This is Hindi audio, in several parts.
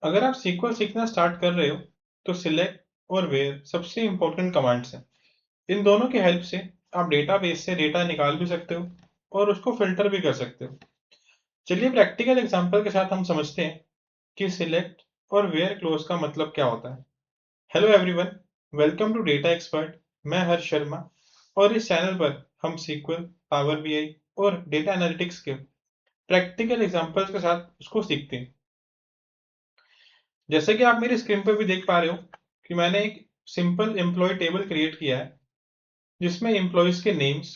अगर आप सीक्वल सीखना स्टार्ट कर रहे हो तो सिलेक्ट और वेयर सबसे इंपॉर्टेंट कमांड्स हैं। इन दोनों की हेल्प से आप डेटाबेस से डेटा निकाल भी सकते हो और उसको फिल्टर भी कर सकते हो। चलिए प्रैक्टिकल एग्जांपल के साथ हम समझते हैं कि सिलेक्ट और वेयर क्लोज का मतलब क्या होता है। Hello everyone, welcome to data expert. मैं हर्ष शर्मा और इस चैनल पर हम सीक्वल, पावर बीआई और डेटा एनालिटिक्स के प्रैक्टिकल एग्जांपल्स के साथ उसको सीखते हैं। जैसे कि आप मेरी स्क्रीन पर भी देख पा रहे हो कि मैंने एक सिंपल एम्प्लॉय टेबल क्रिएट किया है जिसमें एम्प्लॉयज के नेम्स,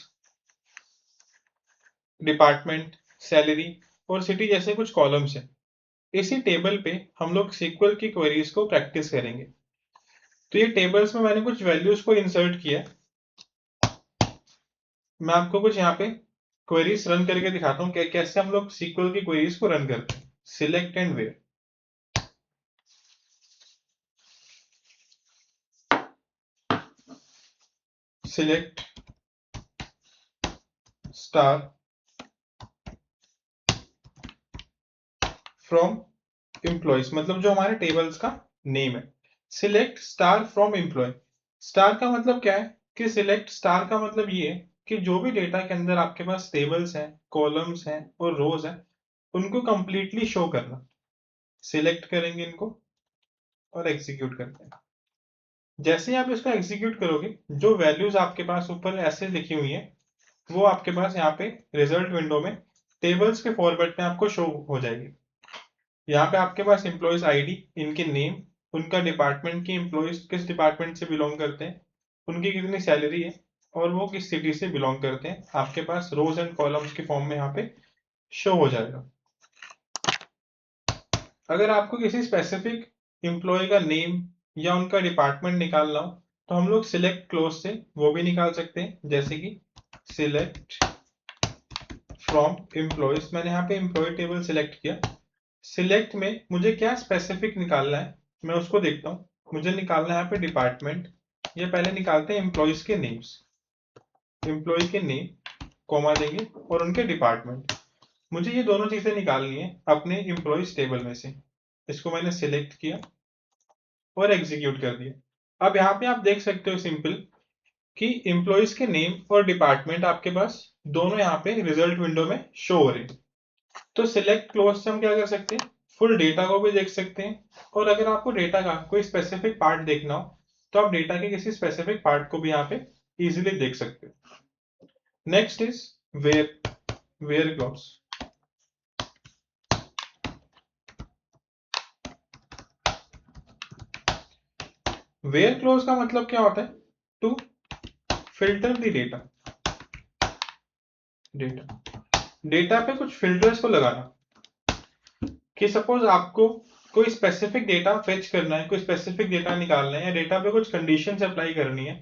डिपार्टमेंट, सैलरी और सिटी जैसे कुछ कॉलम्स हैं। इसी टेबल पे हम लोग सीक्वल की क्वेरीज को प्रैक्टिस करेंगे। तो ये टेबल्स में मैंने कुछ वैल्यूज को इंसर्ट किया है। मैं आपको कुछ यहाँ पे क्वेरीज रन करके दिखाता हूँ कि कैसे हम लोग सीक्वल की क्वेरीज को रन करते हैं। Select and where. Select star from employees, मतलब जो हमारे टेबल्स का नेम है। Select star from employee. Star का मतलब क्या है कि सिलेक्ट स्टार का मतलब ये है कि जो भी डेटा के अंदर आपके पास टेबल्स हैं, कॉलम्स हैं और रोज हैं, उनको कंप्लीटली शो करना। सिलेक्ट करेंगे इनको और एग्जीक्यूट करते हैं। जैसे ही आप इसको एग्जीक्यूट करोगे, जो वैल्यूज आपके पास ऊपर ऐसे लिखी हुई है वो आपके पास यहाँ पे रिजल्ट विंडो में टेबल्स के फॉर्मेट में आपको शो हो जाएगी। यहाँ पे आपके पास एम्प्लॉयज आईडी, इनके नेम, उनका डिपार्टमेंट की एम्प्लॉयज किस डिपार्टमेंट से बिलोंग करते हैं, उनकी कितनी सैलरी है और वो किस सिटी से बिलोंग करते हैं, आपके पास रोज एंड कॉलम्स के फॉर्म में यहाँ पे शो हो जाएगा। अगर आपको किसी स्पेसिफिक एम्प्लॉय का नेम या उनका डिपार्टमेंट निकालना हो तो हम लोग सिलेक्ट क्लोज से वो भी निकाल सकते हैं, जैसे कि सिलेक्ट फ्रॉम एम्प्लॉयज। मैंने यहाँ पे एम्प्लॉय टेबल सिलेक्ट किया। सिलेक्ट में मुझे क्या स्पेसिफिक निकालना है मैं उसको देखता हूँ। मुझे निकालना है यहाँ पे डिपार्टमेंट, या पहले निकालते हैं एम्प्लॉयज के नेम्स। एम्प्लॉय के नेम कॉमा देंगे और उनके डिपार्टमेंट। मुझे ये दोनों चीजें निकालनी है अपने एम्प्लॉयज टेबल में से। इसको मैंने सिलेक्ट किया और एग्जीक्यूट कर दिया। अब यहाँ पे आप देख सकते हो सिंपल कि एम्प्लॉयज के नेम और डिपार्टमेंट आपके पास दोनों यहाँ पे रिजल्ट विंडो में शो हो रहे हैं। तो सिलेक्ट क्लोज से हम क्या कर सकते हैं, फुल डेटा को भी देख सकते हैं। और अगर आपको डेटा का कोई स्पेसिफिक पार्ट देखना हो तो आप डेटा के किसी स्पेसिफिक पार्ट को भी यहाँ पे इजीली देख सकते हो। Next is where. Where clause. Where clause का मतलब क्या होता है, to filter the data. Data पे कुछ फिल्टर्स को लगाना कि सपोज आपको कोई स्पेसिफिक डेटा फेच करना है, कोई स्पेसिफिक डेटा निकालना है या डेटा पे कुछ कंडीशंस अप्लाई करनी है,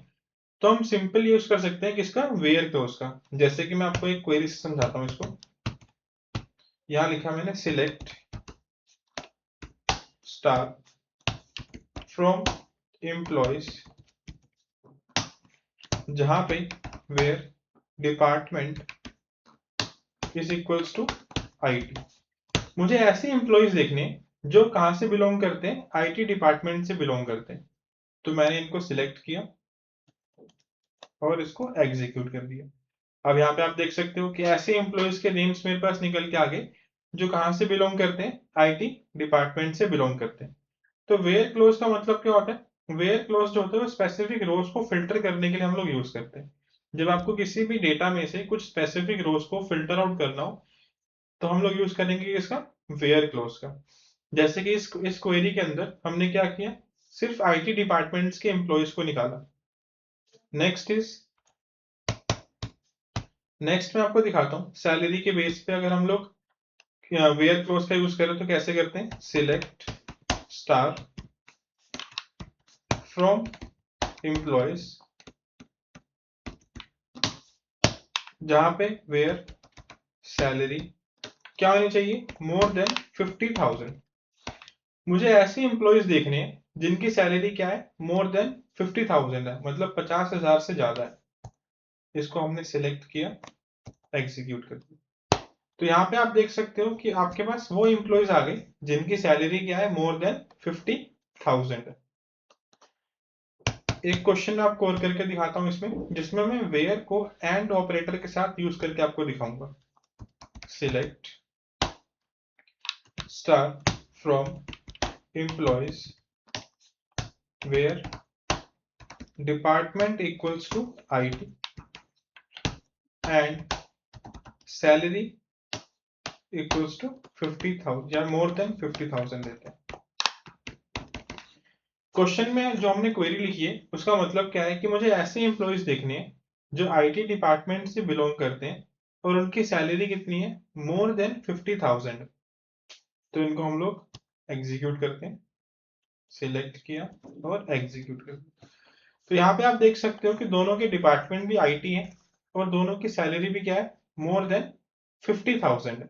तो हम सिंपल यूज कर सकते हैं किसका, वेयर क्लोज का। जैसे कि मैं आपको एक क्वेरी से समझाता हूँ इसको। यहां लिखा मैंने सिलेक्ट स्टार फ्रॉम एम्प्लॉयज, जहां पे where department is equals to IT. मुझे ऐसे एम्प्लॉयज देखने जो कहां से बिलोंग करते हैं, आईटी डिपार्टमेंट से बिलोंग करते हैं। तो मैंने इनको सिलेक्ट किया और इसको एग्जीक्यूट कर दिया। अब यहाँ पे आप देख सकते हो कि ऐसे एम्प्लॉयज के नेम्स मेरे पास निकल के आ गए जो कहां से बिलोंग करते हैं, आईटी डिपार्टमेंट से बिलोंग करते हैं। तो वेयर क्लोज का मतलब क्या होता है, वेयर क्लोज जो होता है वो स्पेसिफिक रोज को फिल्टर करने के लिए हम लोग यूज करते हैं। जब आपको किसी भी डेटा में से कुछ स्पेसिफिक रोज को फिल्टर आउट करना हो तो हम लोग यूज करेंगे इसका, वेयर क्लोज का। जैसे कि इस क्वेरी के अंदर हमने क्या किया, सिर्फ आईटी डिपार्टमेंट्स के एम्प्लॉयज को निकाला। नेक्स्ट मैं आपको दिखाता हूँ सैलरी के बेस पे अगर हम लोग वेयर क्लोज का यूज करें तो कैसे करते हैं। सिलेक्ट स्टार फ्रॉम एम्प्लॉयज, जहां पे वेयर सैलरी क्या होनी चाहिए, मोर देन 50,000। मुझे ऐसे एम्प्लॉयज देखने हैं जिनकी सैलरी क्या है, मोर देन 50,000 है, मतलब 50,000 से ज्यादा है। इसको हमने सिलेक्ट किया, एग्जीक्यूट कर दिया। तो यहाँ पे आप देख सकते हो कि आपके पास वो एम्प्लॉइज आ गए जिनकी सैलरी क्या है, मोर देन 50,000। एक क्वेश्चन मैं आपको और करके दिखाता हूँ इसमें, जिसमें मैं वेयर को एंड ऑपरेटर के साथ यूज करके आपको दिखाऊंगा। Select star from employees where department equals to IT and salary equals to 50,000 या मोर देन 50,000 देते हैं। क्वेश्चन में जो हमने क्वेरी लिखी है उसका मतलब क्या है कि मुझे ऐसे एम्प्लॉइज देखने हैं जो IT डिपार्टमेंट से बिलोंग करते हैं और उनकी सैलरी कितनी है, मोर देन 50,000। तो इनको हम लोग एग्जीक्यूट करते हैं। सिलेक्ट किया और एग्जीक्यूट कर दिया। तो यहाँ पे आप देख सकते हो कि दोनों के डिपार्टमेंट भी IT है और दोनों की सैलरी भी क्या है, मोर देन 50,000 है।